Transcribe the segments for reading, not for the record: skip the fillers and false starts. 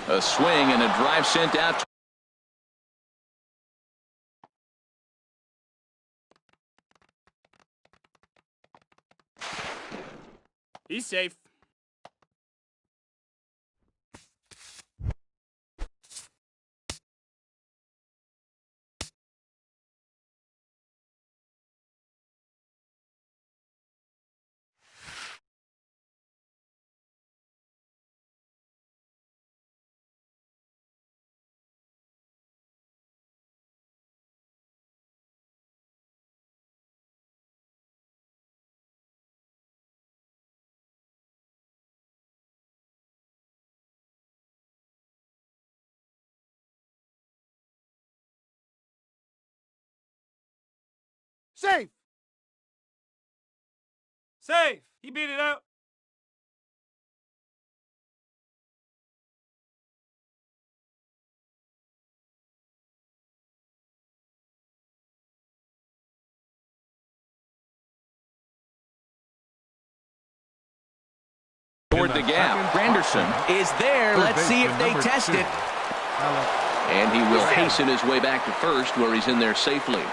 A swing and a drive sent out. He's safe. Safe. Safe. He beat it out. Toward the gap. Granderson is there. Let's see if they test it. And he will hasten his way back to first, where he's in there safely.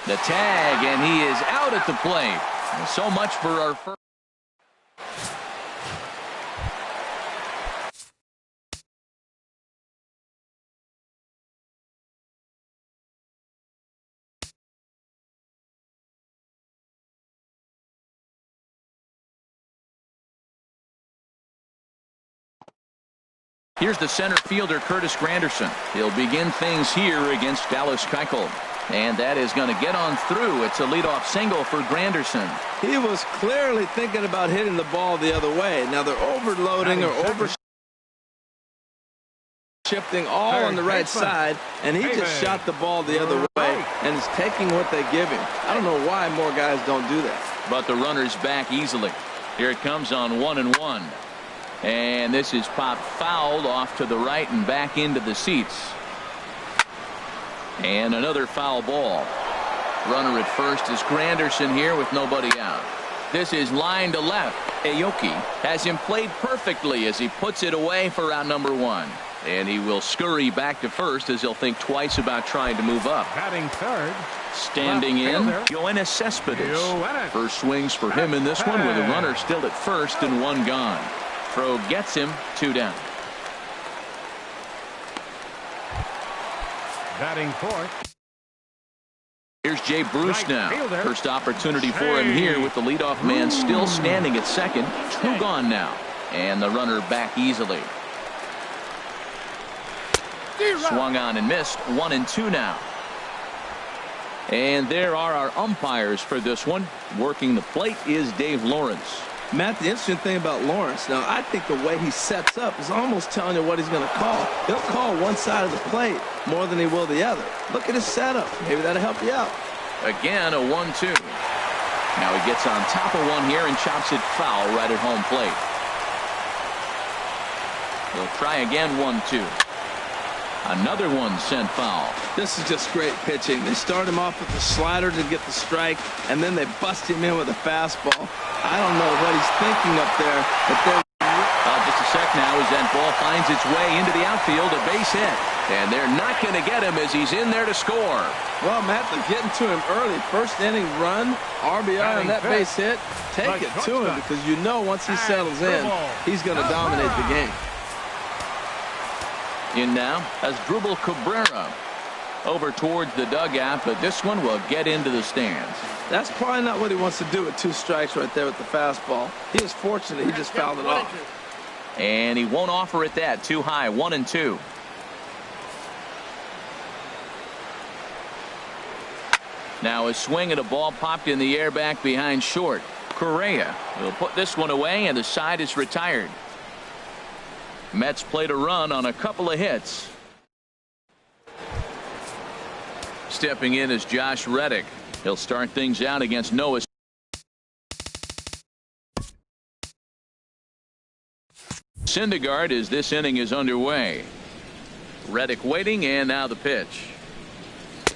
The tag, and he is out at the plate. So much for our first. Here's the center fielder, Curtis Granderson. He'll begin things here against Dallas Keuchel. And that is going to get on through. It's a leadoff single for Granderson. He was clearly thinking about hitting the ball the other way. Now they're overloading or over shifting all on the right side, and he just shot the ball the other way and is taking what they give him. I don't know why more guys don't do that. But the runner's back easily. Here it comes on 1-1. And this is popped fouled off to the right and back into the seats. And another foul ball. Runner at first is Granderson here with nobody out. This is line to left. Aoki has him played perfectly as he puts it away for out number 1. And he will scurry back to first as he'll think twice about trying to move up. Batting third. Standing in, Yoenis Cespedes. First swings for him in this one with a runner still at first and 1 gone. Throw gets him 2 down. Batting fourth. Here's Jay Bruce now. First opportunity for him here with the leadoff man still standing at second. 2 gone now. And the runner back easily. Swung on and missed. 1-2 now. And there are our umpires for this one. Working the plate is Dave Lawrence. Matt, the interesting thing about Lawrence, now I think the way he sets up is almost telling you what he's going to call. He'll call one side of the plate more than he will the other. Look at his setup. Maybe that'll help you out. Again, a 1-2. Now he gets on top of one here and chops it foul right at home plate. He'll try again. 1-2. Another one sent foul. This is just great pitching. They start him off with the slider to get the strike, and then they bust him in with a fastball. I don't know what he's thinking up there, but they're just a sec now as that ball finds its way into the outfield, a base hit. And they're not going to get him as he's in there to score. Well, Matt, they're getting to him early. First inning run, RBI on that base hit. Take it to him because you know once he settles in, he's going to dominate the game. In now as Drupal Cabrera over towards the dugout, but this one will get into the stands. That's probably not what he wants to do with 2 strikes right there with the fastball. He was fortunate he just fouled it off. And he won't offer it that. Too high. 1-2. Now a swing at a ball popped in the air back behind short. Correa will put this one away, and the side is retired. Mets played a run on a couple of hits. Stepping in is Josh Reddick. He'll start things out against Noah Syndergaard as this inning is underway. Reddick waiting, and now the pitch.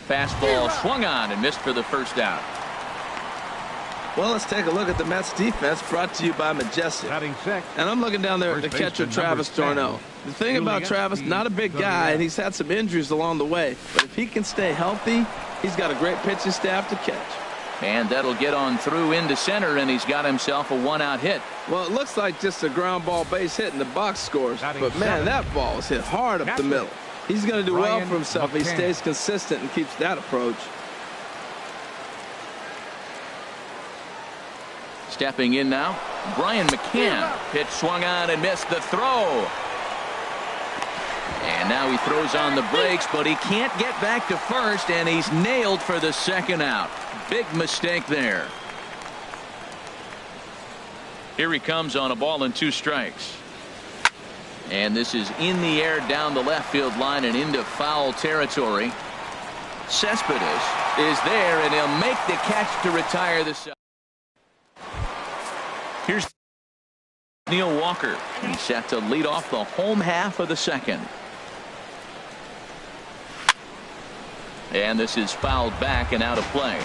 Fastball swung on and missed for the first out. Well, let's take a look at the Mets defense, brought to you by Majestic. Batting sixth. And I'm looking down there at the First catcher, baseman, Travis number 10. Darno. The thing about Travis, not a big guy, and he's had some injuries along the way. But if he can stay healthy, he's got a great pitching staff to catch. And that'll get on through into center, and he's got himself a one-out hit. Well, it looks like just a ground ball base hit in the box scores. Batting But, man, seventh. that ball is hit hard up the Catcher, middle. He's going to do well Brian for himself if he McCann. stays consistent and keeps that approach. Stepping in now, Brian McCann. Pitch swung on and missed the throw. And now he throws on the brakes, but he can't get back to first, and he's nailed for the second out. Big mistake there. Here he comes on a ball and 2 strikes. And this is in the air down the left field line and into foul territory. Cespedes is there, and he'll make the catch to retire the side. Here's Neil Walker. He's set to lead off the home half of the second. And this is fouled back and out of play.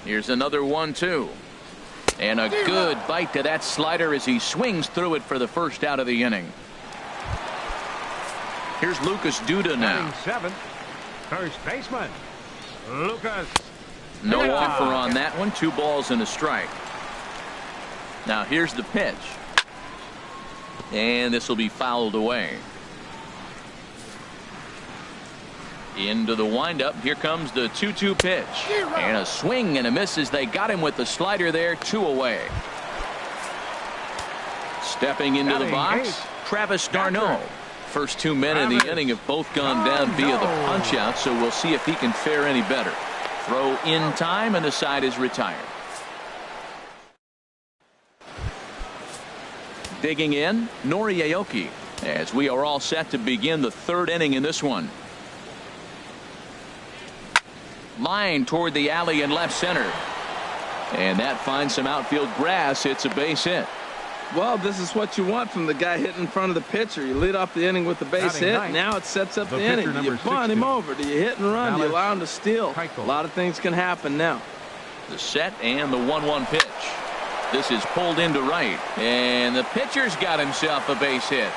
Here's another 1-2. And a good bite to that slider as he swings through it for the first out of the inning. Here's Lucas Duda now. Batting seventh. First baseman, Lucas. No offer on that one. 2 balls and a strike. Now here's the pitch. And this will be fouled away. Into the windup. Here comes the 2-2 pitch. And a swing and a miss as they got him with the slider there. 2 away. Stepping into the box, Travis Darno. First 2 men in the inning have both gone down via the punch out, so we'll see if he can fare any better. Throw in time, and the side is retired. Digging in, Nori Aoki, as we are all set to begin the 3rd inning in this one. Line toward the alley in left center. And that finds some outfield grass. It's a base hit. Well, this is what you want from the guy hitting in front of the pitcher. You lead off the inning with the base Batting hit. ninth, Now it sets up the the pitcher, inning. Do number you bunt him 60. over? Do you hit and run? Do you Dallas allow him to steal? Keuchel. A lot of things can happen now. The set and the 1-1 pitch. This is pulled into right. And the pitcher's got himself a base hit.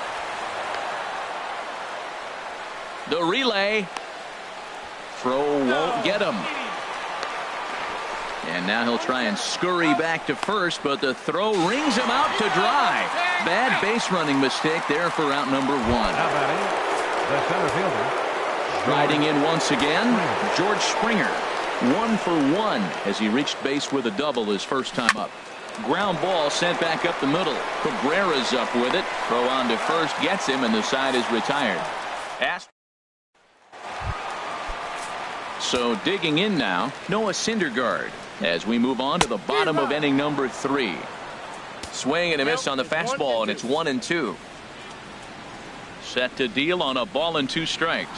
The relay. Throw won't get him. And now he'll try and scurry back to first, but the throw rings him out to dry. Bad base running mistake there for out number 1. Now batting the center fielder. Riding in once again, George Springer. 1 for 1 as he reached base with a double his first time up. Ground ball sent back up the middle. Cabrera's up with it. Throw on to first gets him, and the side is retired. So digging in now, Noah Syndergaard as we move on to the bottom of inning number 3. Swing and a miss on the fastball, and it's 1-2. Set to deal on a ball and 2 strikes.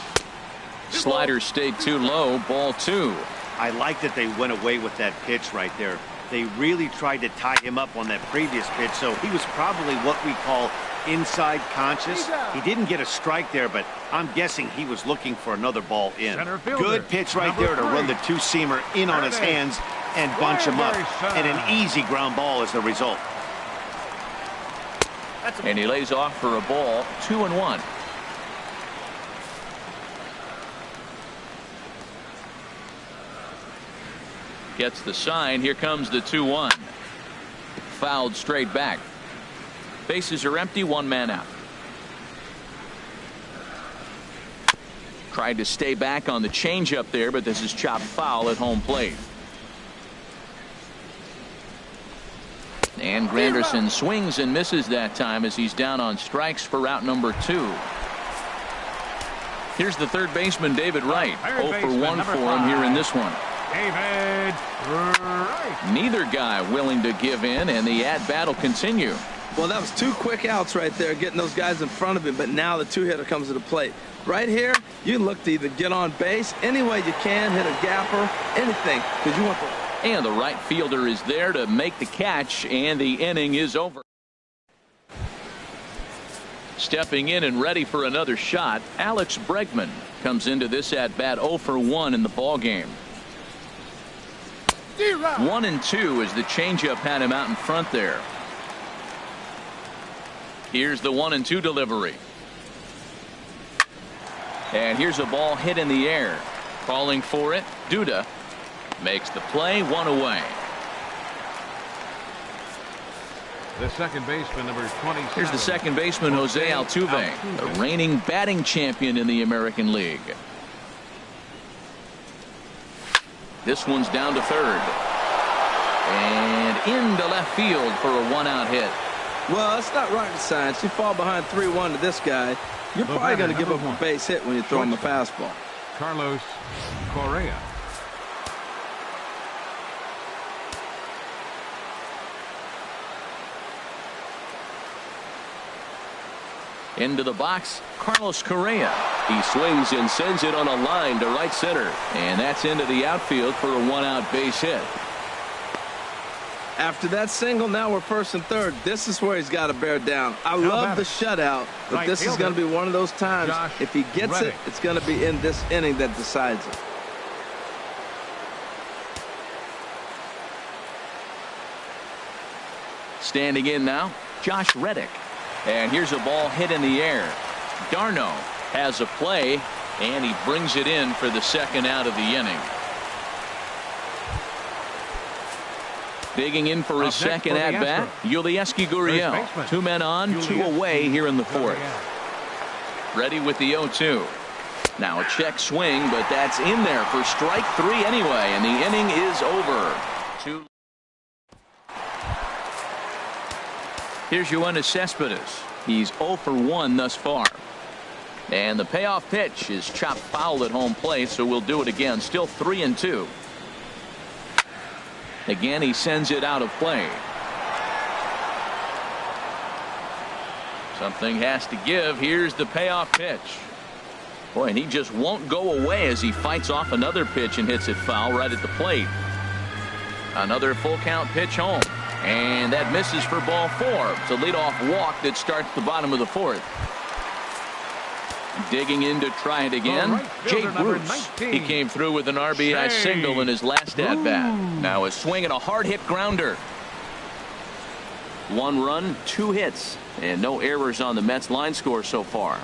Slider stayed too low. Ball 2. I like that they went away with that pitch right there. They really tried to tie him up on that previous pitch, so he was probably what we call inside conscious. He didn't get a strike there, but I'm guessing he was looking for another ball in. Center fielder, Good pitch right number there to 3. run the 2-seamer in on his hands and bunch him up. And an easy ground ball as the result. And he lays off for a ball. 2-1. Gets the sign. Here comes the 2-1. Fouled straight back. Bases are empty. 1 man out. Tried to stay back on the changeup there, but this is chopped foul at home plate. And Granderson swings and misses that time as he's down on strikes for out number 2. Here's the 3rd baseman, David Wright. 0 for 1 for him here in this one. David Wright. Neither guy willing to give in, and the at-bat will continue. Well, that was 2 quick outs right there, getting those guys in front of him, but now the 2-hitter comes to the plate. Right here, you look to either get on base any way you can, hit a gapper, anything, because you want the... And the right fielder is there to make the catch, and the inning is over. Stepping in and ready for another shot, Alex Bregman comes into this at-bat 0 for 1 in the ballgame. 1-2 as the changeup had him out in front there. Here's the 1-2 delivery. And here's a ball hit in the air. Calling for it, Duda makes the play, 1 away. The second baseman, number 27. Here's the second baseman, Jose Altuve, the reigning batting champion in the American League. This one's down to third. And into left field for a 1-out hit. Well, it's not rocket science. You fall behind 3-1 to this guy, you're probably going to give up a base hit when you throw him a fastball. Carlos Correa. Into the box, Carlos Correa. He swings and sends it on a line to right center. And that's into the outfield for a 1-out base hit. After that single, now we're first and third. This is where he's got to bear down. I love the shutout, but this is going to be one of those times. If he gets it, it's going to be in this inning that decides it. Standing in now, Josh Reddick. And here's a ball hit in the air. Darno has a play, and he brings it in for the second out of the inning. Digging in for his second at-bat, Yulieski Gurriel. 2 men on, 2 away here in the fourth. Ready with the 0-2. Now a check swing, but that's in there for strike 3 anyway, and the inning is over. Here's Yoenis Cespedes. He's 0 for 1 thus far. And the payoff pitch is chopped foul at home plate, so we'll do it again. Still 3-2. Again, he sends it out of play. Something has to give. Here's the payoff pitch. Boy, and he just won't go away as he fights off another pitch and hits it foul right at the plate. Another full count pitch home. And that misses for ball 4. It's a leadoff walk that starts the bottom of the fourth. Digging in to try it again. Jay Bruce. He came through with an RBI single in his last at-bat. Now a swing and a hard hit grounder. 1 run, 2 hits, and no errors on the Mets line score so far.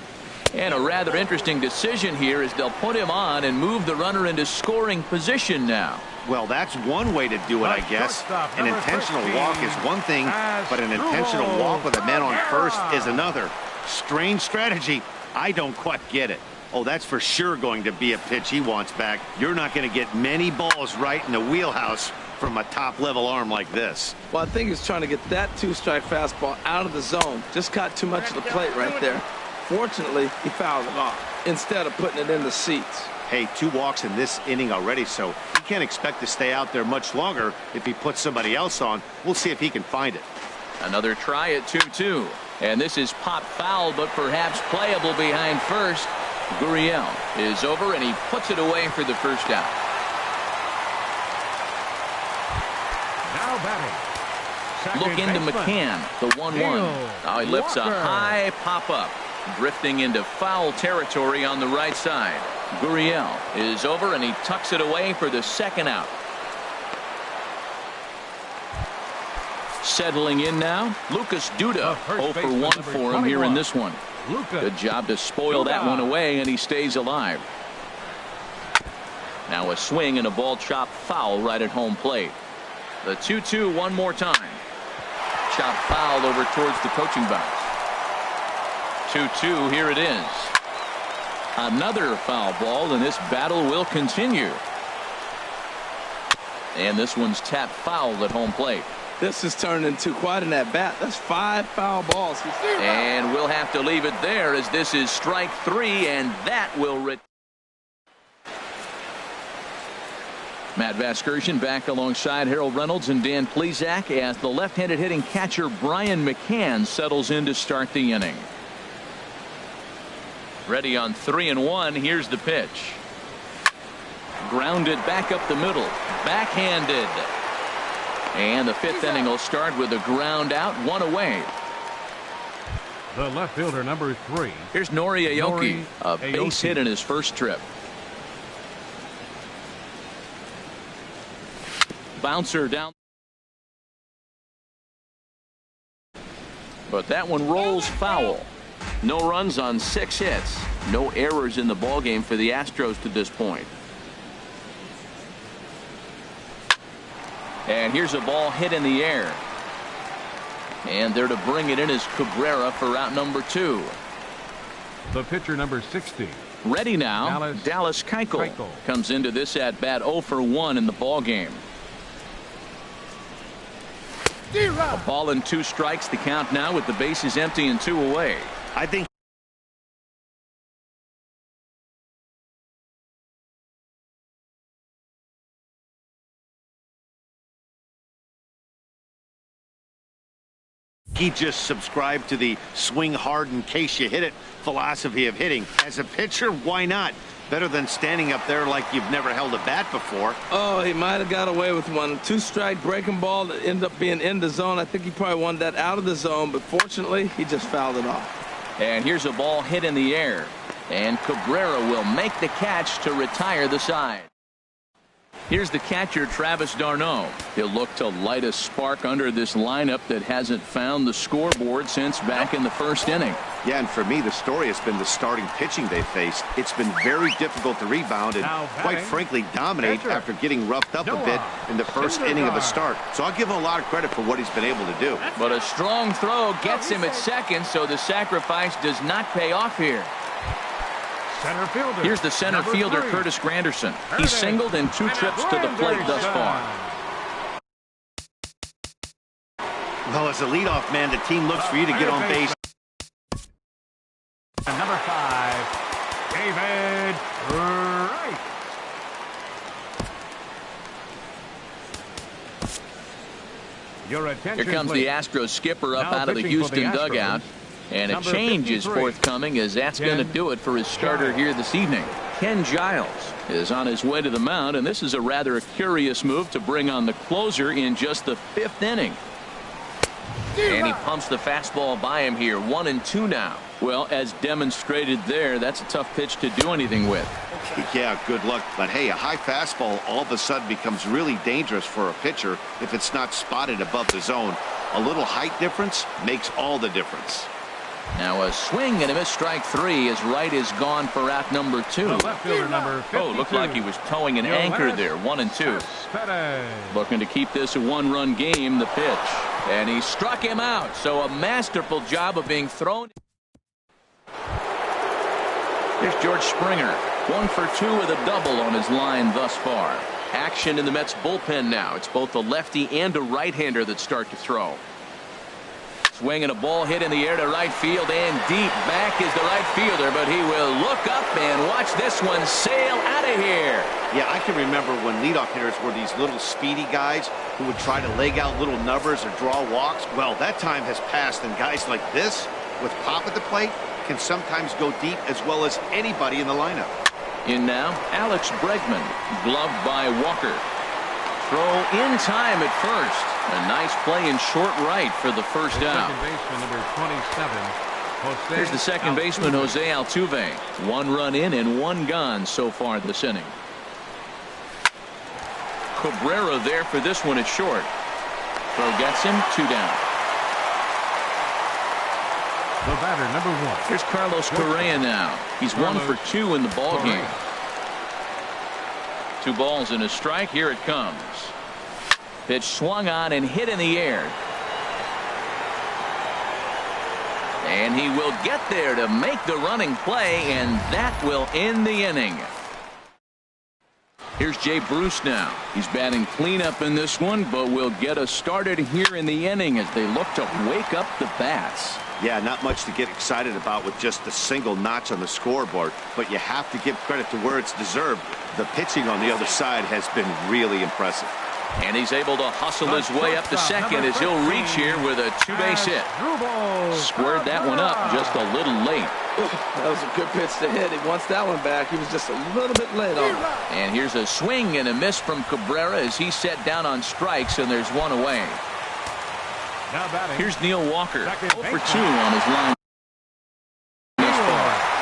And a rather interesting decision here as they'll put him on and move the runner into scoring position now. Well, that's one way to do it, I guess. An intentional walk is one thing, but an intentional walk with a man on first is another. Strange strategy. I don't quite get it. Oh, that's for sure going to be a pitch he wants back. You're not going to get many balls right in the wheelhouse from a top-level arm like this. Well, I think he's trying to get that 2-strike fastball out of the zone. Just caught too much of the plate right there. Fortunately, he fouled it off instead of putting it in the seats. Hey, 2 walks in this inning already, so he can't expect to stay out there much longer if he puts somebody else on. We'll see if he can find it. Another try at 2-2. And this is pop foul, but perhaps playable behind first. Gurriel is over, and he puts it away for the first out. Now batting. Look into McCann, the 1-1. Now he lifts a high pop-up, drifting into foul territory on the right side. Gurriel is over, and he tucks it away for the second out. Settling in now, Lucas Duda. 0 for 1 for him here in this one. Good job to spoil that one away, and he stays alive. Now a swing and a ball chopped foul right at home plate. The 2-2 one more time. Chopped foul over towards the coaching box. 2-2, here it is. Another foul ball, and this battle will continue. And this one's tapped foul at home plate. This is turned into quite an at-bat. That's 5 foul balls. And we'll have to leave it there as this is strike 3, and that will Matt Vasgersian back alongside Harold Reynolds and Dan Plesac as the left-handed hitting catcher Brian McCann settles in to start the inning. Ready on 3-1. Here's the pitch. Grounded back up the middle. Backhanded. And the 5th inning will start with a ground out, 1 away. The left fielder, number 3. Here's Nori Aoki, a base hit in his first trip. Bouncer down. But that one rolls foul. No runs on 6 hits. No errors in the ballgame for the Astros to this point. And here's a ball hit in the air. And there to bring it in is Cabrera for out number 2. The pitcher, number 60. Ready now, Dallas Keuchel comes into this at bat 0 for 1 in the ballgame. A ball and 2 strikes, the count now with the bases empty and 2 away. I think he just subscribed to the swing hard in case you hit it philosophy of hitting. As a pitcher, why not? Better than standing up there like you've never held a bat before. Oh, he might have got away with one. 2-strike breaking ball that ended up being in the zone. I think he probably wanted that out of the zone, but fortunately, he just fouled it off. And here's a ball hit in the air. And Cabrera will make the catch to retire the side. Here's the catcher, Travis d'Arnaud. He'll look to light a spark under this lineup that hasn't found the scoreboard since back in the first inning. Yeah, and for me, the story has been the starting pitching they faced. It's been very difficult to rebound and, quite frankly, dominate after getting roughed up a bit in the first inning of a start. So I'll give him a lot of credit for what he's been able to do. But a strong throw gets him at second, so the sacrifice does not pay off here. Center fielder. Here's the center fielder, Curtis Granderson. He's singled in 2 trips to the plate thus far. Well, as a leadoff man, the team looks for you to get on base. And number 5, David Wright. Your attention, Here comes please. the Astros skipper up Now out of the pitching for the Houston Astros, dugout. And a number change is 53, forthcoming, as that's going to do it for his starter here this evening. Ken Giles is on his way to the mound, and this is a rather curious move to bring on the closer in just the 5th inning. And he pumps the fastball by him here. 1-2 now. Well, as demonstrated there, that's a tough pitch to do anything with. Yeah, good luck. But, hey, a high fastball all of a sudden becomes really dangerous for a pitcher if it's not spotted above the zone. A little height difference makes all the difference. Now a swing and a miss, strike 3, as Wright is gone for out number 2. The left fielder, number 52. Oh, looked like he was towing an anchor there. 1-2. Looking to keep this a 1-run game. The pitch, and he struck him out. So a masterful job of being thrown. Here's George Springer, 1 for 2 with a double on his line thus far. Action in the Mets bullpen now. It's both a lefty and a right-hander that start to throw. Swing and a ball hit in the air to right field and deep. Back is the right fielder, but he will look up and watch this one sail out of here. Yeah, I can remember when leadoff hitters were these little speedy guys who would try to leg out little numbers or draw walks. Well, that time has passed, and guys like this with pop at the plate can sometimes go deep as well as anybody in the lineup. In now, Alex Bregman, gloved by Walker. Throw in time at first. A nice play in short right for the first out. Second baseman, number 27. Jose Here's the second baseman, Jose Altuve. 1 run in and 1 gone so far this inning. Cabrera there for this one at short. Throw gets him, 2 down. The batter, number 1. Here's Carlos Correa now. He's 1 for 2 in the ball game. 2 balls and a strike. Here it comes. Pitch swung on and hit in the air. And he will get there to make the running play, and that will end the inning. Here's Jay Bruce now. He's batting cleanup in this one, but will get us started here in the inning as they look to wake up the bats. Yeah, not much to get excited about with just a single notch on the scoreboard, but you have to give credit to where it's deserved. The pitching on the other side has been really impressive. And he's able to hustle his way up to second as he'll reach here with a 2-base hit. Squared that one up just a little late. That was a good pitch to hit. He wants that one back. He was just a little bit late on it. And here's a swing and a miss from Cabrera as he's set down on strikes, and there's 1 away. Here's Neil Walker, 0 for 2 on his line.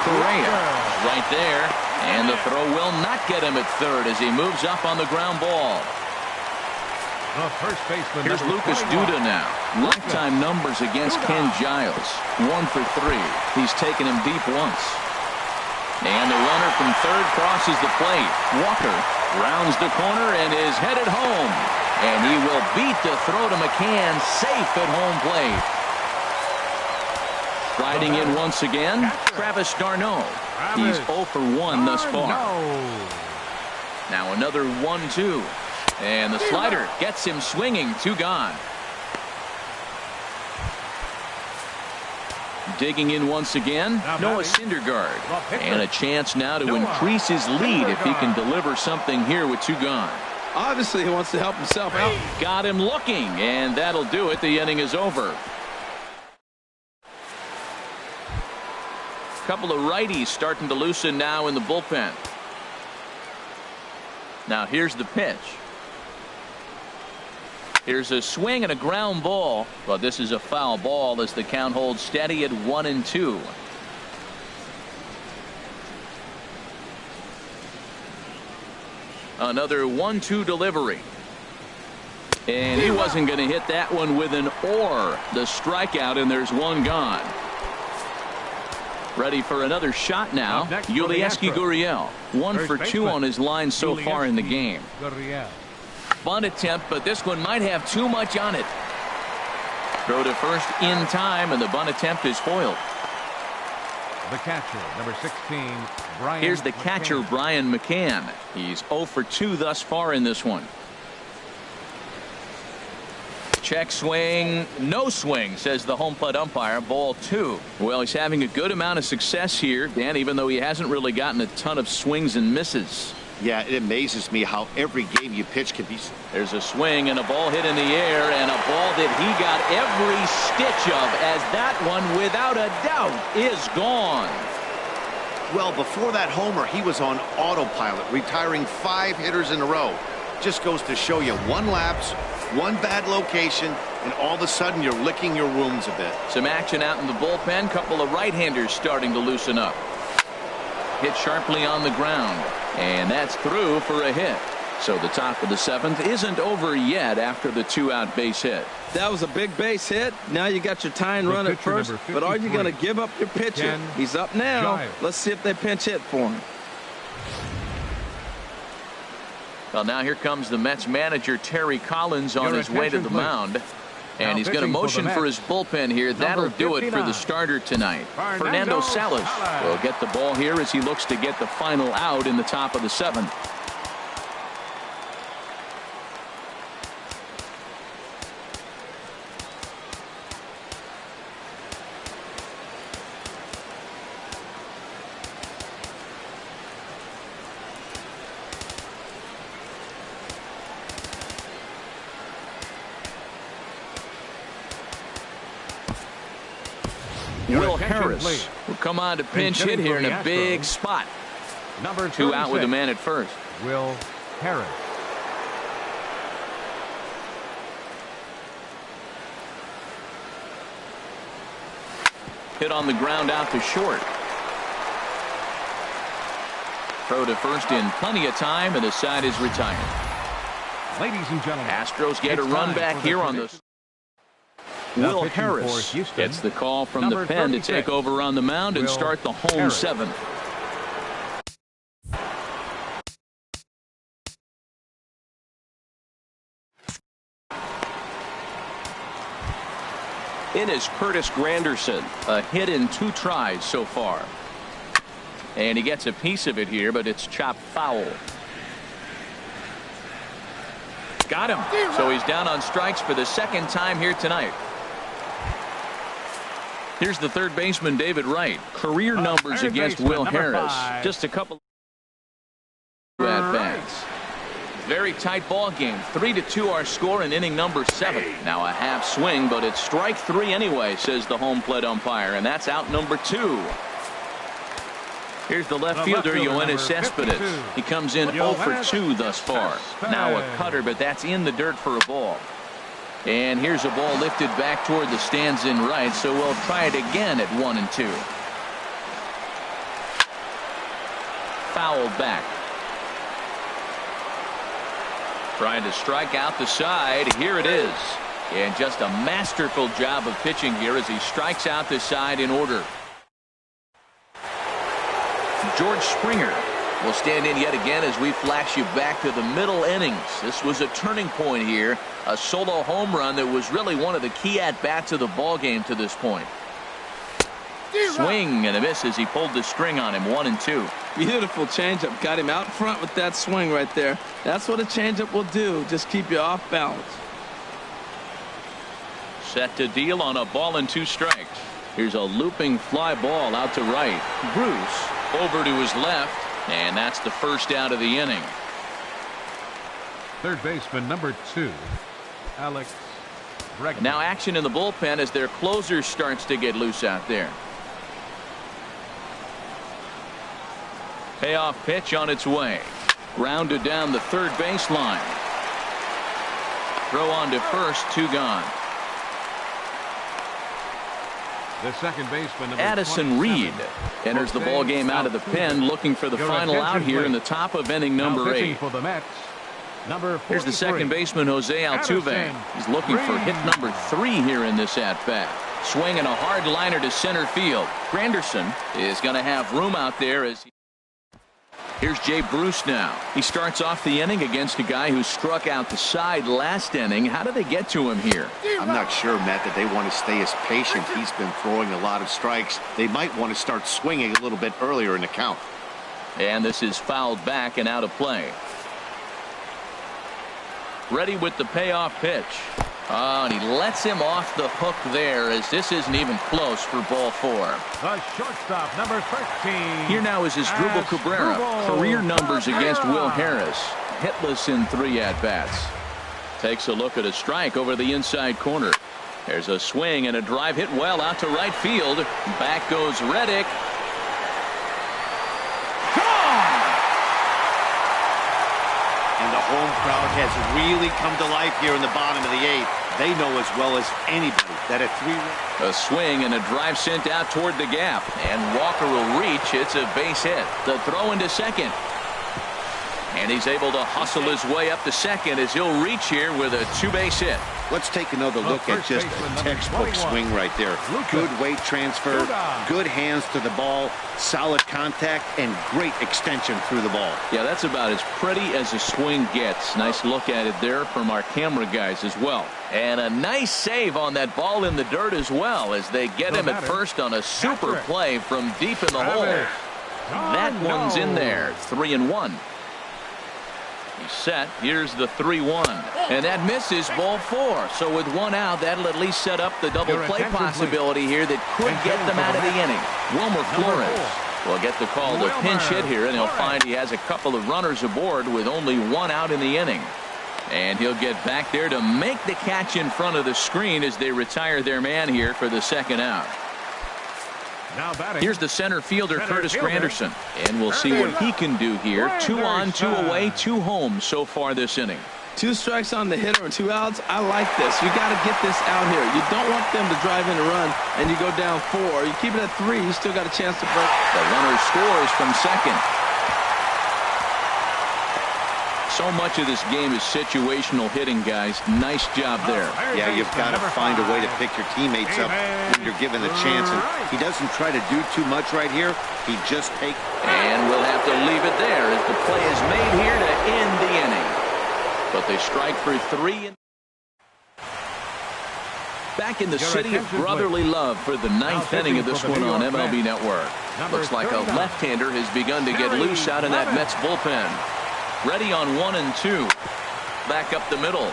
Correa right there, and the throw will not get him at third as he moves up on the ground ball. The first baseman. Here's number Lucas 21. Duda now. Lifetime numbers against Ken Giles. 1 for 3. He's taken him deep once. And the runner from third crosses the plate. Walker rounds the corner and is headed home. And he will beat the throw to McCann, safe at home plate. Riding in once again, Travis d'Arnaud. He's 0 for 1 thus far. Now another 1-2. And the slider gets him swinging. 2 gone. Digging in once again, Noah Syndergaard. And a chance now to increase his lead if he can deliver something here with 2 gone. Obviously, he wants to help himself out. Got him looking, and that'll do it. The inning is over. Couple of righties starting to loosen now in the bullpen. Now here's the pitch. Here's a swing and a ground ball, but this is a foul ball as the count holds steady at 1-2. Another 1-2 delivery. And he wasn't going to hit that one with an or. The strikeout, and there's 1 gone. Ready for another shot now. Yulieski Gurriel. 1 for 2 on his line so far in the game. Bunt attempt, but this one might have too much on it. Throw to first in time, and the bunt attempt is foiled. The catcher, number 16, Brian. Here's the catcher, McCann. Brian McCann. He's 0 for 2 thus far in this one. Check swing, no swing, says the home plate umpire. Ball 2. Well, he's having a good amount of success here, Dan, even though he hasn't really gotten a ton of swings and misses. Yeah, it amazes me how every game you pitch can be. There's a swing and a ball hit in the air, and a ball that he got every stitch of, as that one, without a doubt, is gone. Well, before that homer, he was on autopilot, retiring 5 hitters in a row. Just goes to show you, 1 lapse, 1 bad location, and all of a sudden you're licking your wounds a bit. Some action out in the bullpen. Couple of right-handers starting to loosen up. Hit sharply on the ground, and that's through for a hit. So the top of the 7th isn't over yet after the 2-out base hit. That was a big base hit. Now you got your tying run at first, but are you going to give up your pitcher? He's up now. Let's see if they pinch hit for him. Well, now here comes the Mets manager, Terry Collins, on his way to the mound. And he's going to motion for his bullpen here. That'll do it for the starter tonight. Fernando Salas will get the ball here as he looks to get the final out in the top of the 7th. Will Harris will come on to pinch hit here in a big spot. Number 2 out with the man at first. Will Harris. Hit on the ground out to short. Throw to first in plenty of time, and the side is retired. Ladies and gentlemen, Astros get a run back here on the. Will Harris gets the call from the pen to take over on the mound and start the home 7th. In is Curtis Granderson, a hit in 2 tries so far. And he gets a piece of it here, but it's chopped foul. Got him. So he's down on strikes for the 2nd time here tonight. Here's the third baseman, David Wright. Career numbers against Will Harris. Just a couple at bats. Very tight ball game. 3-2 our score in inning number 7. Now a half swing, but it's strike 3 anyway, says the home plate umpire, and that's out number 2. Here's the left fielder, Yoenis Cespedes. He comes in 0 for 2 thus far. Now a cutter, but that's in the dirt for a ball. And here's a ball lifted back toward the stands in right, so we'll try it again at 1-2. Fouled back. Trying to strike out the side. Here it is. And just a masterful job of pitching here as he strikes out the side in order. George Springer will stand in yet again as we flash you back to the middle innings. This was a turning point here. A solo home run that was really one of the key at-bats of the ball game to this point. Swing and a miss as he pulled the string on him. 1-2. Beautiful changeup. Got him out front with that swing right there. That's what a changeup will do. Just keep you off balance. Set to deal on a ball and 2 strikes. Here's a looping fly ball out to right. Bruce over to his left, and that's the first out of the inning. Third baseman number 2, Alex Bregman. Now action in the bullpen as their closer starts to get loose out there. Payoff pitch on its way. Grounded down the third baseline. Throw on to first, 2 gone. The second baseman, number Addison Reed enters the ball game out of the pen, looking for the final out here in the top of inning number 8. For the Mets, number 43, here's the second baseman, Jose Altuve. He's looking for hit number 3 here in this at-bat. Swinging a hard liner to center field. Granderson is going to have room out there as he... Here's Jay Bruce now. He starts off the inning against a guy who struck out the side last inning. How do they get to him here? I'm not sure, Matt, that they want to stay as patient. He's been throwing a lot of strikes. They might want to start swinging a little bit earlier in the count. And this is fouled back and out of play. Ready with the payoff pitch. Oh, and he lets him off the hook there as this isn't even close for ball 4. The shortstop, number 13. Here now is Asdrubal Cabrera. Career numbers against Will Harris. Hitless in 3 at-bats. Takes a look at a strike over the inside corner. There's a swing and a drive hit well out to right field. Back goes Reddick. And the home crowd has really come to life here in the bottom of the 8th. They know as well as anybody that a 3-run. A swing and a drive sent out toward the gap. And Walker will reach. It's a base hit. The throw into second. And he's able to hustle his way up to second as he'll reach here with a 2-base hit. Let's take another look at just a textbook swing right there. Good weight transfer, good hands to the ball, solid contact, and great extension through the ball. Yeah, that's about as pretty as a swing gets. Nice look at it there from our camera guys as well. And a nice save on that ball in the dirt as well as they get him at first on a super play from deep in the hole. That one's in there. 3-1. He's set. Here's the 3-1. And that misses ball 4. So with 1 out, that'll at least set up the double play possibility here that could get them out of the inning. Wilmer Flores will get the call to pinch hit here, and he'll find he has a couple of runners aboard with only 1 out in the inning. And he'll get back there to make the catch in front of the screen as they retire their man here for the 2nd out. Here's the center fielder, Curtis Granderson. And we'll see what he can do here. 2 on, 2 away, 2 home so far this inning. 2 strikes on the hitter and 2 outs. I like this. You got to get this out here. You don't want them to drive in a run and you go down 4. You keep it at 3, you still got a chance to break. The runner scores from second. So much of this game is situational hitting, guys. Nice job there. Yeah, you've got to find a way to pick your teammates up when you're given the chance. And he doesn't try to do too much right here. He just takes. And we'll have to leave it there as the play is made here to end the inning. But they strike for 3. Back in the city of brotherly love for the 9th inning of this one on MLB Network. Looks like a left-hander has begun to get loose out in that Mets bullpen. Ready on 1 and 2. Back up the middle.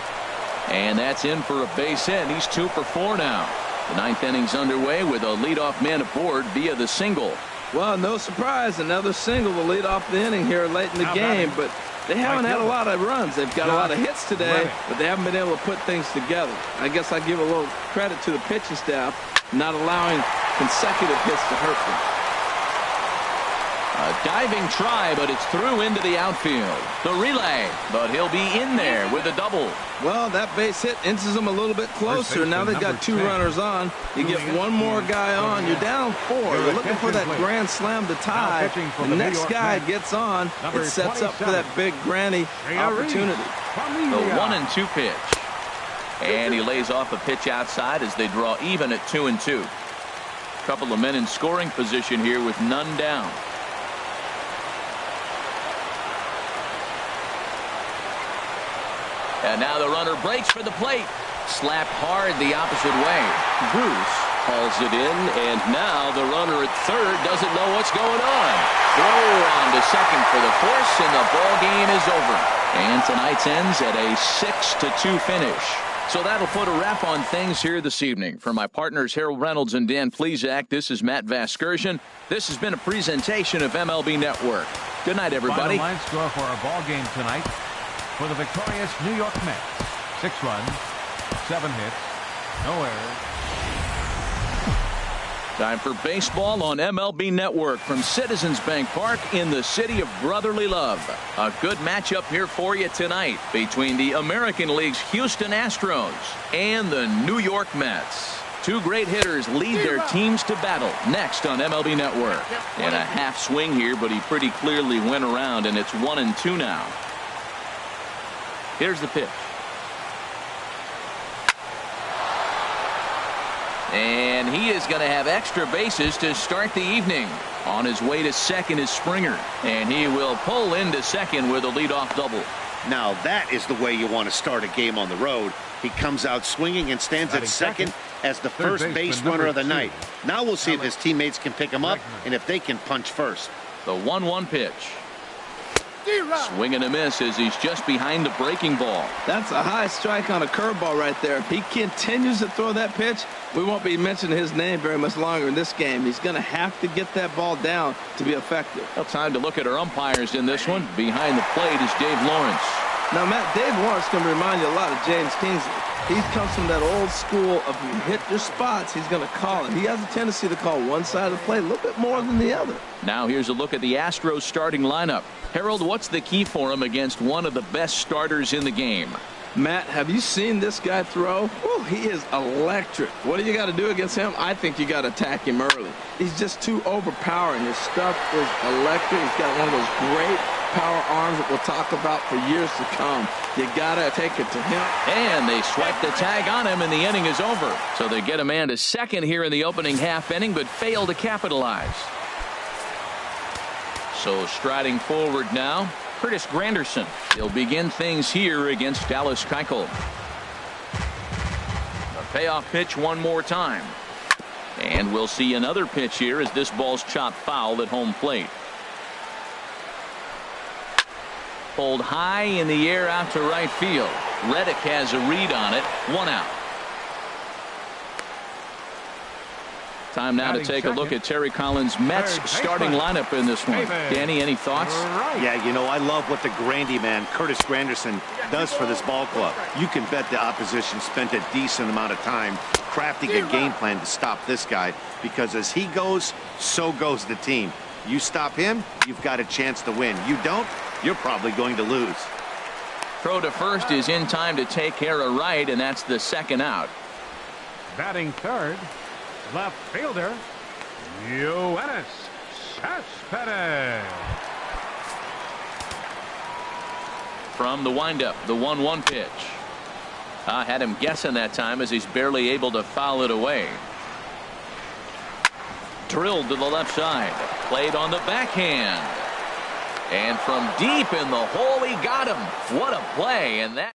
And that's in for a base hit. He's 2 for 4 now. The 9th inning's underway with a leadoff man aboard via the single. Well, no surprise. Another single to lead off the inning here late in the game. But they haven't had a lot of runs. They've got a lot of hits today, but they haven't been able to put things together. I guess I give a little credit to the pitching staff not allowing consecutive hits to hurt them. A diving try, but it's through into the outfield. The relay, but he'll be in there with a double. Well, that base hit inches them a little bit closer. Now they've got 2 runners on. You get one more guy on. You're down 4. You're looking for that grand slam to tie. The next guy gets on. It sets up for that big granny opportunity. The 1-2 pitch. And he lays off a pitch outside as they draw even at 2-2. Couple of men in scoring position here with none down. And now the runner breaks for the plate. Slapped hard the opposite way. Bruce hauls it in, and now the runner at third doesn't know what's going on. Throw on to second for the force, and the ball game is over. And tonight's ends at a 6-2 finish. So that'll put a wrap on things here this evening. For my partners Harold Reynolds and Dan Plesac, this is Matt Vasgersian. This has been a presentation of MLB Network. Good night, everybody. Final line score for our ball game tonight. For the victorious New York Mets, 6 runs, 7 hits, no errors. Time for baseball on MLB Network from Citizens Bank Park in the city of brotherly love. A good matchup here for you tonight between the American League's Houston Astros and the New York Mets. 2 great hitters lead their teams to battle next on MLB Network. In a half swing here, but he pretty clearly went around, and it's 1-2 now. Here's the pitch. And he is going to have extra bases to start the evening. On his way to second is Springer. And he will pull into second with a leadoff double. Now that is the way you want to start a game on the road. He comes out swinging and stands at second as the first base runner of the night. Now we'll see if his teammates can pick him up and if they can punch first. The 1-1 pitch. Swing and a miss as he's just behind the breaking ball. That's a high strike on a curveball right there. If he continues to throw that pitch, we won't be mentioning his name very much longer in this game. He's going to have to get that ball down to be effective. Well, time to look at our umpires in this one. Behind the plate is Dave Lawrence. Now, Matt, Dave Lawrence can remind you a lot of James Kingsley. He comes from that old school of you hit your spots, he's going to call it. He has a tendency to call one side of the plate a little bit more than the other. Now here's a look at the Astros starting lineup. Harold, what's the key for him against one of the best starters in the game? Matt, have you seen this guy throw? Oh, he is electric. What do you got to do against him? I think you got to attack him early. He's just too overpowering. His stuff is electric. He's got one of those great power arms that we'll talk about for years to come. You got to take it to him. And they swipe the tag on him, and the inning is over. So they get a man to second here in the opening half inning, but fail to capitalize. So striding forward now, Curtis Granderson. He'll begin things here against Dallas Keuchel. A payoff pitch one more time. And we'll see another pitch here as this ball's chopped foul at home plate. Pulled high in the air out to right field. Reddick has a read on it. 1 out. Time now to take a look at Terry Collins' Mets starting lineup in this one. Danny, any thoughts? Yeah, you know, I love what the Grandy man, Curtis Granderson, does for this ball club. You can bet the opposition spent a decent amount of time crafting a game plan to stop this guy, because as he goes, so goes the team. You stop him, you've got a chance to win. You don't, you're probably going to lose. Throw to first is in time to take care of right, and that's the second out. Batting third, left fielder, Yoenis Cespedes. From the windup, the 1-1 pitch. Had him guessing that time as he's barely able to foul it away. Drilled to the left side. Played on the backhand. And from deep in the hole, he got him. What a play. And that.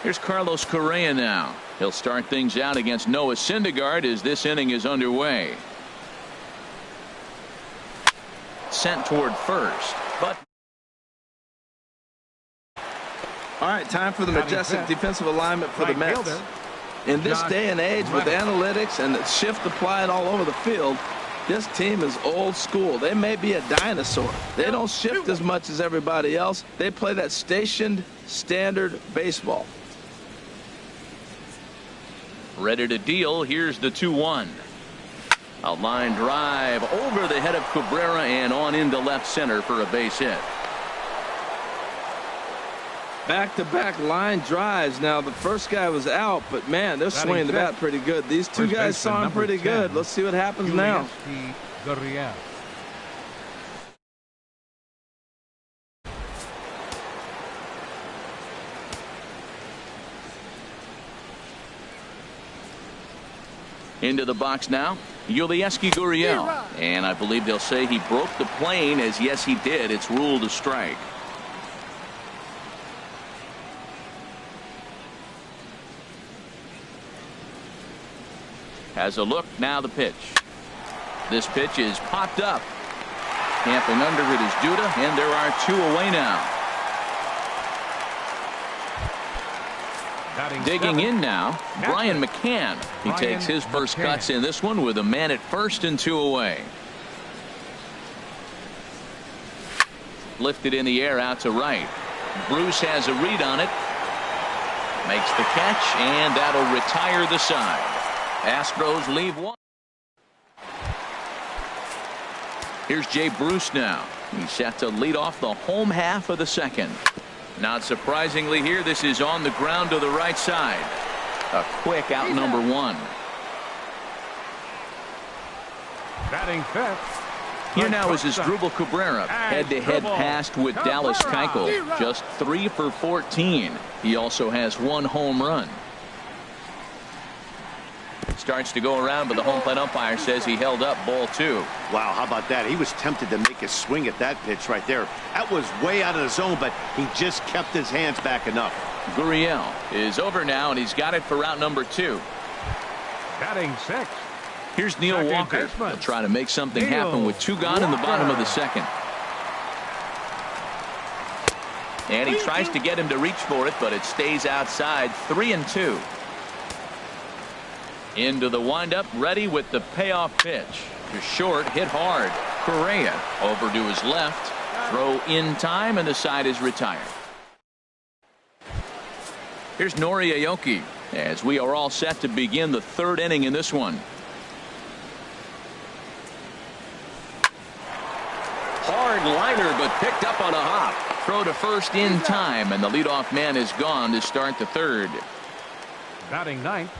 Here's Carlos Correa now. He'll start things out against Noah Syndergaard as this inning is underway. Sent toward first, but. All right, time for the majestic defensive alignment for the Mets. In this day and age with analytics and the shift applied all over the field, this team is old school. They may be a dinosaur. They don't shift as much as everybody else. They play that stationed standard baseball. Ready to deal. Here's the 2-1. A line drive over the head of Cabrera and on into left center for a base hit. Back-to-back line drives. Now, the first guy was out, but, man, they're swinging the bat pretty good. These two guys saw him pretty good. Let's see what happens now. Into the box now, Yulieski Gurriel. And I believe they'll say he broke the plane, as yes, he did. It's ruled a strike. Has a look, now the pitch. This pitch is popped up. Camping under it is Duda, and there are 2 away now. Digging in now, Brian McCann. He takes his first cuts in this one with a man at first and 2 away. Lifted in the air out to right. Bruce has a read on it. Makes the catch, and that'll retire the side. Astros leave 1. Here's Jay Bruce now. He's set to lead off the home half of the second. Not surprisingly here, this is on the ground to the right side. A quick out number 1. Batting fifth. Here now is Asdrubal Cabrera. Head-to-head pass with Dallas Keuchel. Just 3 for 14. He also has 1 home run. Starts to go around, but the home plate umpire says he held up ball 2. Wow, how about that? He was tempted to make a swing at that pitch right there. That was way out of the zone, but he just kept his hands back enough. Gurriel is over now, and he's got it for route number 2. Batting sixth. Here's Neil Walker. He'll try to make something happen with 2 gone in the bottom of the second. And he tries to get him to reach for it, but it stays outside. 3-2. Into the windup, ready with the payoff pitch. To short, hit hard. Correa over to his left. Throw in time, and the side is retired. Here's Nori Aoki as we are all set to begin the 3rd inning in this one. Hard liner, but picked up on a hop. Throw to first in time, and the leadoff man is gone to start the 3rd. Batting ninth.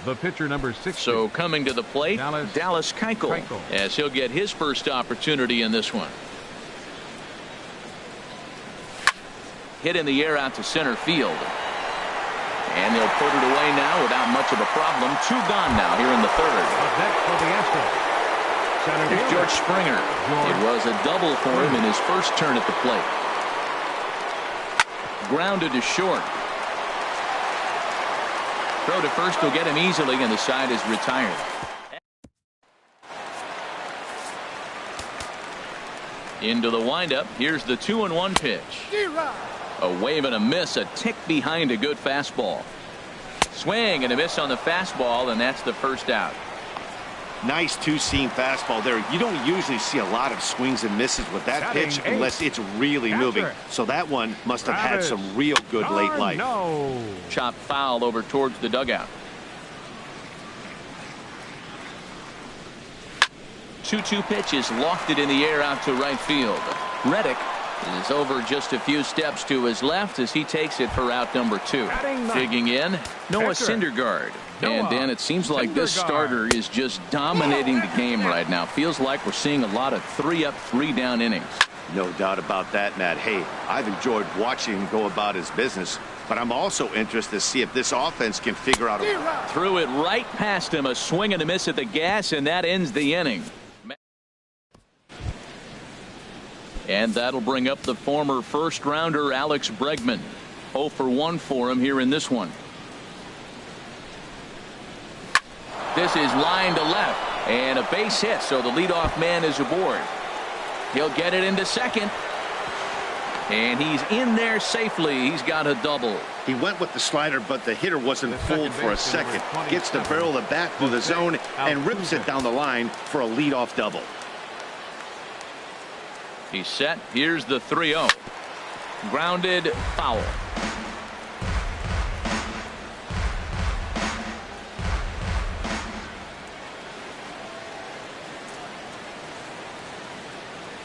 The pitcher number 6. So coming to the plate, Dallas Keuchel, as he'll get his first opportunity in this one. Hit in the air out to center field. And they'll put it away now without much of a problem. 2 gone now here in the 3rd. Here's George Springer. It was a double for him in his first turn at the plate. Grounded to short. Throw to first will get him easily, and the side is retired. Into the windup. Here's the 2-1 pitch. A wave and a miss, a tick behind a good fastball. Swing and a miss on the fastball, and that's the first out. Nice 2-seam fastball there. You don't usually see a lot of swings and misses with that pitch unless it's really moving. So that one must have had some real good late life. Chop foul over towards the dugout. 2-2 pitch is lofted in the air out to right field. Reddick is over just a few steps to his left as he takes it for out number 2. Digging in, Noah Syndergaard. And Dan, it seems like this starter is just dominating the game right now. Feels like we're seeing a lot of 3-up, 3-down innings. No doubt about that, Matt. Hey, I've enjoyed watching him go about his business, but I'm also interested to see if this offense can figure out a... Threw it right past him, a swing and a miss at the gas, and that ends the inning. And that'll bring up the former first-rounder Alex Bregman. 0 for 1 for him here in this one. This is line to left, and a base hit, so the leadoff man is aboard. He'll get it into second, and he's in there safely. He's got a double. He went with the slider, but the hitter wasn't fooled for a second. Gets the barrel of the bat through the zone and rips it down the line for a leadoff double. He's set. Here's the 3-0. Grounded, foul.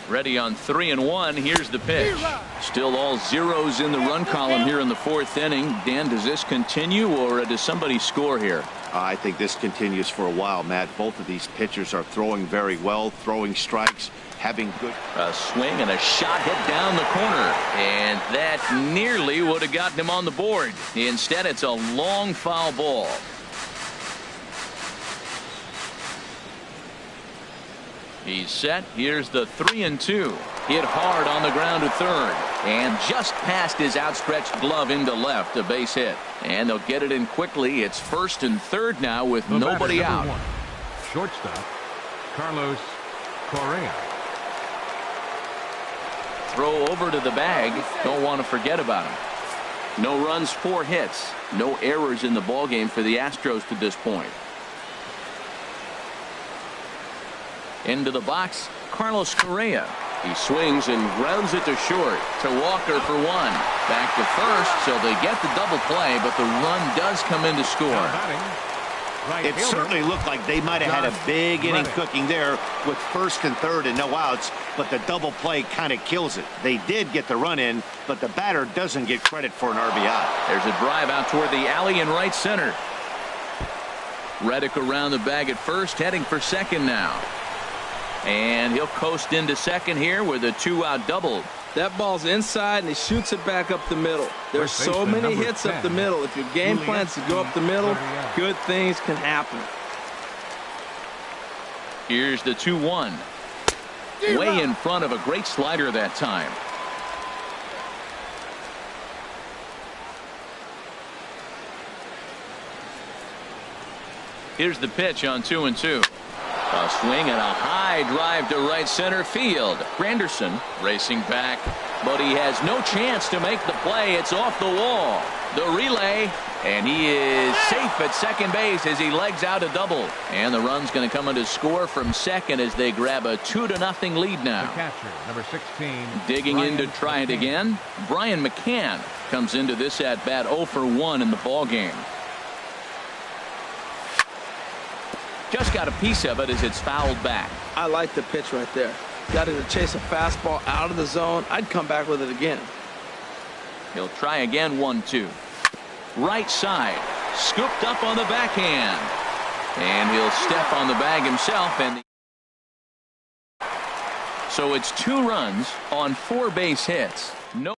Ready on 3-1. Here's the pitch. Still all zeros in the run column here in the fourth inning. Dan, does this continue or does somebody score here? I think this continues for a while, Matt. Both of these pitchers are throwing very well, throwing strikes, having good. A swing and a shot hit down the corner. And that nearly would have gotten him on the board. Instead, it's a long foul ball. He's set. Here's the 3-2. Hit hard on the ground to third. And just past his outstretched glove into left. A base hit. And they'll get it in quickly. It's first and third now with nobody out. Shortstop, Carlos Correa. Throw over to the bag. Don't want to forget about him. No runs, 4 hits. No errors in the ballgame for the Astros to this point. Into the box, Carlos Correa. He swings and grounds it to short. To Walker for 1. Back to first, so they get the double play, but the run does come in to score. It certainly looked like they might have had a big inning cooking there with first and third and no outs, but the double play kind of kills it. They did get the run in, but the batter doesn't get credit for an RBI. There's a drive out toward the alley in right center. Reddick around the bag at first, heading for second now. And he'll coast into second here with a 2-out double. That ball's inside, and he shoots it back up the middle. There's so many hits up the middle. If your game plan's to go up the middle, good things can happen. Here's the 2-1. Way in front of a great slider that time. Here's the pitch on 2-2. A swing and a high drive to right center field. Granderson racing back, but he has no chance to make the play. It's off the wall. The relay, and he is safe at second base as he legs out a double. And the run's going to come in to score from second as they grab a 2-0 lead now. The catcher, number 16. Digging in to try it again. Brian McCann comes into this at bat 0 for 1 in the ball game. Just got a piece of it as it's fouled back. I like the pitch right there. Got him to chase a fastball out of the zone. I'd come back with it again. He'll try again. 1-2. Right side. Scooped up on the backhand. And he'll step on the bag himself. And so it's 2 runs on 4 base hits. No.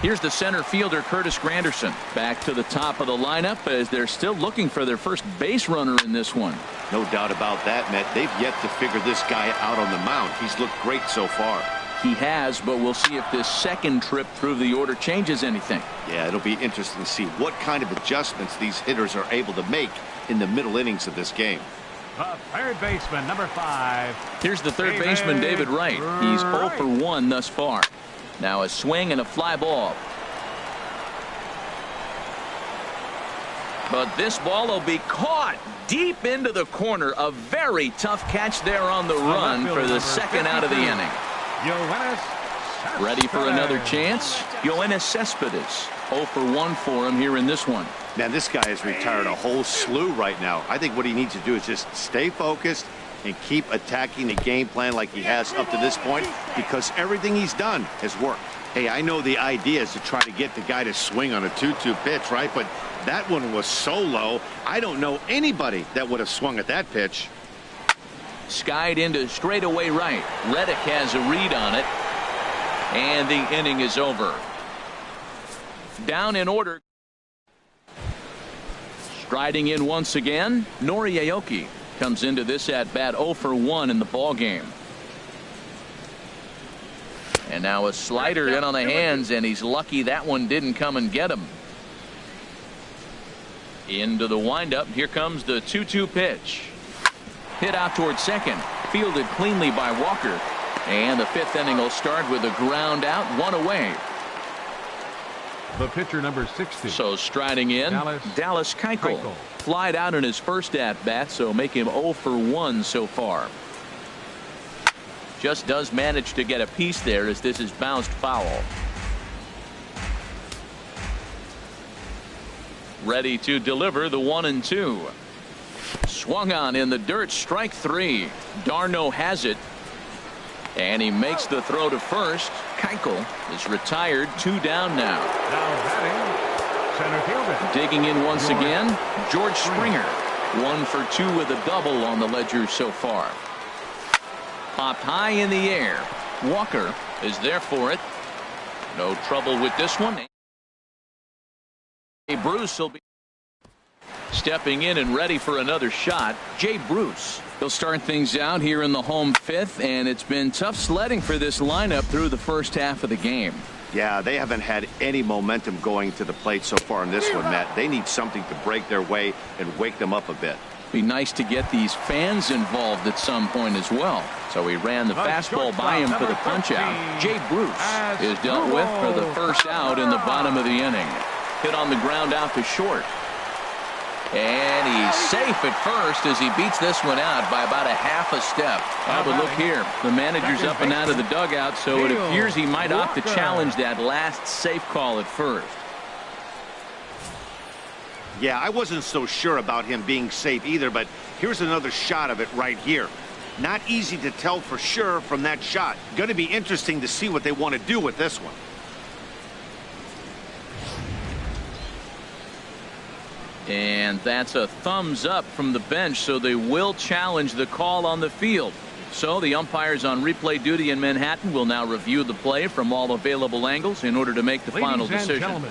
Here's the center fielder, Curtis Granderson, back to the top of the lineup as they're still looking for their first base runner in this one. No doubt about that, Matt. They've yet to figure this guy out on the mound. He's looked great so far. He has, but we'll see if this second trip through the order changes anything. Yeah, it'll be interesting to see what kind of adjustments these hitters are able to make in the middle innings of this game. The third baseman, number 5. Here's the third baseman, David Wright. He's 0 for 1 thus far. Now a swing and a fly ball. But this ball will be caught deep into the corner. A very tough catch there on the run for the second out of the inning. Ready for another chance? Yoenis Cespedes. 0 for 1 for him here in this one. Man, this guy has retired a whole slew right now. I think what he needs to do is just stay focused and keep attacking the game plan like he has up to this point, because everything he's done has worked. Hey, I know the idea is to try to get the guy to swing on a 2-2 pitch, right? But that one was so low, I don't know anybody that would have swung at that pitch. Skied into straightaway right. Reddick has a read on it. And the inning is over. Down in order. Striding in once again, Nori Aoki comes into this at bat 0 for 1 in the ball game. And now a slider in on the hands, and he's lucky that one didn't come and get him. Into the windup. Here comes the 2-2 pitch. Hit out towards second. Fielded cleanly by Walker. And the 5th inning will start with a ground out, 1 away. The pitcher, number 60. So striding in, Dallas Keuchel. Flied out in his first at bat, so make him 0 for 1 so far. Just does manage to get a piece there as this is bounced foul. Ready to deliver the 1-2. Swung on in the dirt, strike 3. Darno has it. And he makes the throw to first. Keuchel is retired. 2 down now. Now batting, center fielder. Digging in once again, George Springer. 1 for 2 with a double on the ledger so far. Popped high in the air. Walker is there for it. No trouble with this one. Bruce will be stepping in and ready for another shot. Jay Bruce. He'll start things out here in the home 5th, and it's been tough sledding for this lineup through the first half of the game. Yeah, they haven't had any momentum going to the plate so far in this one, Matt. They need something to break their way and wake them up a bit. Be nice to get these fans involved at some point as well. So he ran the fastball by him for the punch out. Jay Bruce is dealt with for the first out in the bottom of the inning. Hit on the ground out to short. And he's safe at first as he beats this one out by about a half a step. But look here, the manager's up and out of the dugout, so it appears he might opt to challenge that last safe call at first. Yeah, I wasn't so sure about him being safe either, but here's another shot of it right here. Not easy to tell for sure from that shot. Going to be interesting to see what they want to do with this one. And that's a thumbs up from the bench, so they will challenge the call on the field. So the umpires on replay duty in Manhattan will now review the play from all available angles in order to make the final decision. Gentlemen,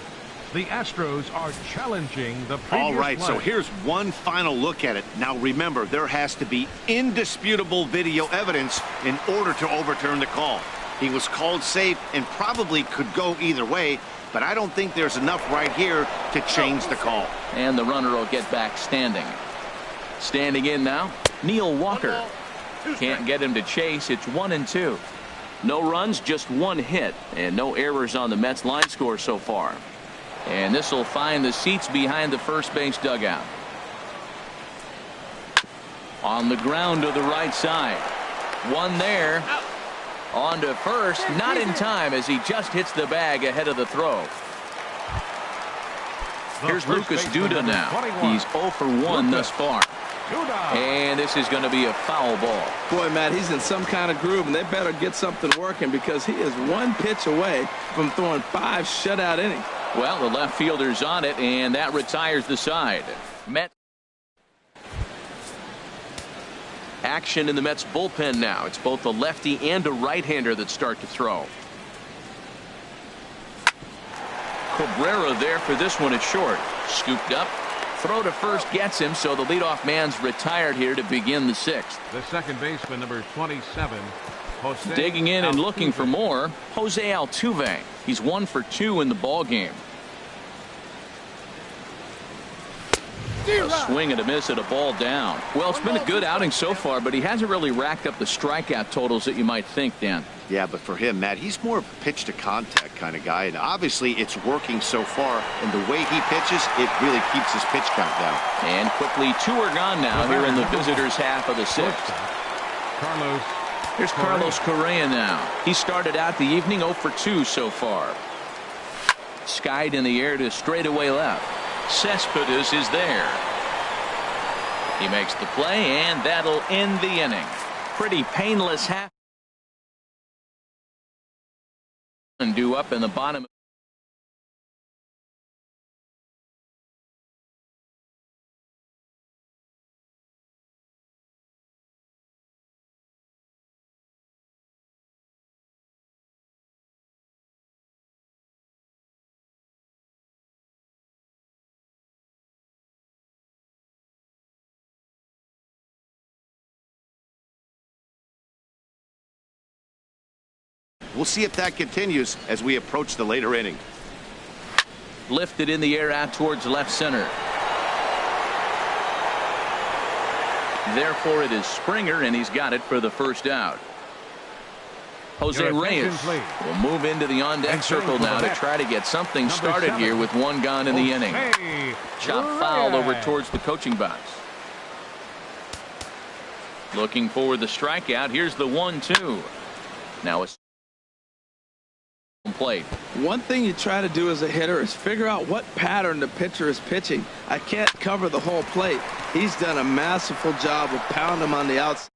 the Astros are challenging the previous All right, play. so here's one final look at it. Now remember, there has to be indisputable video evidence in order to overturn the call. He was called safe and probably could go either way, but I don't think there's enough right here to change the call. And the runner will get back standing. Standing in now, Neil Walker. Can't get him to chase. It's 1-2. No runs, just 1 hit, and no errors on the Mets line score so far. And this will find the seats behind the first base dugout. On the ground to the right side. One there. On to first, not in time as he just hits the bag ahead of the throw. Here's Lucas Duda now. He's 0 for 1 thus far. And this is going to be a foul ball. Boy, Matt, he's in some kind of groove, and they better get something working because he is 1 pitch away from throwing 5 shutout innings. Well, the left fielder's on it, and that retires the side. Mets action in the Mets bullpen now. It's both a lefty and a right-hander that start to throw. Cabrera there for this one at short. Scooped up. Throw to first gets him, so the leadoff man's retired here to begin the 6th. The second baseman, number 27, Jose Digging in and Altuve. looking for more, Jose Altuve. He's 1 for 2 in the ball game. A swing and a miss at a ball down. Well, it's been a good outing so far, but he hasn't really racked up the strikeout totals that you might think, Dan. Yeah, but for him, Matt, he's more of a pitch to contact kind of guy, and obviously it's working so far, and the way he pitches, it really keeps his pitch count down. And quickly 2 are gone now here in the visitors' half of the 6th. Here's Carlos Correa now. He started out the evening 0 for 2 so far. Skied in the air to straightaway left. Cespedes is there. He makes the play, and that'll end the inning. Pretty painless half. And due up in the bottom. We'll see if that continues as we approach the later inning. Lifted in the air out towards left center. Therefore, it is Springer, and he's got it for the first out. Jose Reyes will move into the on-deck circle now to try to get something started here with 1 gone in the inning. Chop foul over towards the coaching box. Looking for the strikeout. Here's the 1-2. Now it's plate. One thing you try to do as a hitter is figure out what pattern the pitcher is pitching. I can't cover the whole plate. He's done a masterful job of pounding him on the outside.